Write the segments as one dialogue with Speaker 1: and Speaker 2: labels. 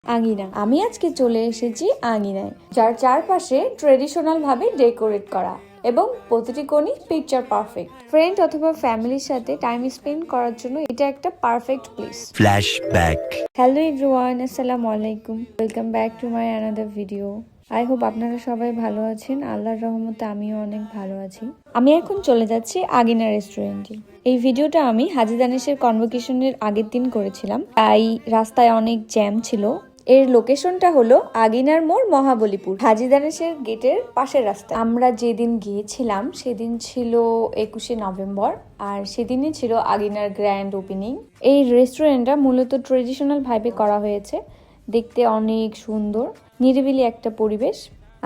Speaker 1: আঙিনা। আমি আজকে চলে এসেছি আঙিনায়, যার চারপাশে ট্রেডিশনাল ভাবে ডেকোরেট করা এবং প্রতিটি কোণই পিকচার পারফেক্ট। ফ্রেন্ড অথবা ফ্যামিলির সাথে টাইম স্পেন্ড করার জন্য এটা একটা perfect place.
Speaker 2: Flashback.
Speaker 1: Hello everyone, আসসালামু আলাইকুম, welcome back to my another video. I hope আপনারা সবাই ভালো আছেন। আল্লাহর রহমতে আমিও অনেক ভালো আছি। আমি এখন চলে যাচ্ছি আগিনা রেস্টুরেন্টে। এই ভিডিওটা আমি হাজি দানেশের কনভোকেশনের আগের দিন করেছিলাম, তাই রাস্তায় অনেক জ্যাম ছিল। এর লোকেশনটা হলো আগিনার মোড়, মহাবলীপুর, হাজি দানেশের গেটের পাশের রাস্তা। আমরা যেদিন গিয়েছিলাম সেদিন ছিল 21শে নভেম্বর, আর সেদিনই ছিল আগিনার গ্র্যান্ড ওপেনিং। এই রেস্টুরেন্টটা মূলত ট্রেডিশনাল ভাবে করা হয়েছে, দেখতে অনেক সুন্দর, নিরিবিলি একটা পরিবেশ।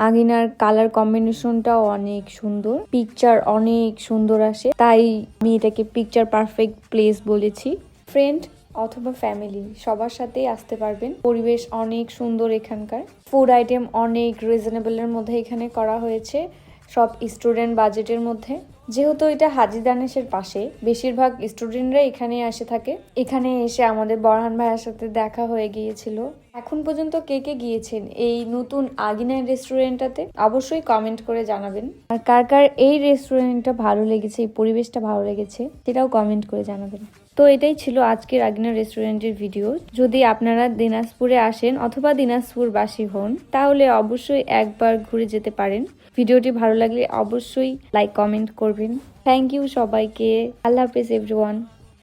Speaker 1: আগিনার কালার কম্বিনেশনটাও অনেক সুন্দর, পিকচার অনেক সুন্দর আসে, তাই আমি এটাকে পিকচার পারফেক্ট প্লেস বলেছি। ফ্রেন্ড অথবা ফ্যামিলি সবার সাথেই আসতে পারবেন। পরিবেশ অনেক সুন্দর এখানকার। ফুড আইটেম অনেক রিজনেবলের মধ্যে এখানে করা হয়েছে, সব স্টুডেন্ট বাজেটের মধ্যে। যেহেতু এটা হাজি দানেশের পাশে, বেশিরভাগ স্টুডেন্টরা এখানে আসে থাকে। এখানে এসে আমাদের বরহান ভাইয়ের সাথে দেখা হয়ে গিয়েছিল। এখন পর্যন্ত কে কে গিয়েছেন এই নতুন আগিনা রেস্টুরেন্টটাতে অবশ্যই কমেন্ট করে জানাবেন। আর কার কার এই রেস্টুরেন্টটা ভালো লেগেছে, এই পরিবেশটা ভালো লেগেছে, সেটাও কমেন্ট করে জানাবেন। তো এটাই ছিল আজকের আগিনা রেস্টুরেন্টের ভিডিও। যদি আপনারা দিনাজপুরে আসেন অথবা দিনাজপুরবাসী হন, তাহলে অবশ্যই একবার ঘুরে যেতে পারেন। ভিডিওটি ভালো লাগলে অবশ্যই লাইক কমেন্ট করবেন। থ্যাংক ইউ সবাইকে। আল্লাহ হাফেজ এভরিওয়ান।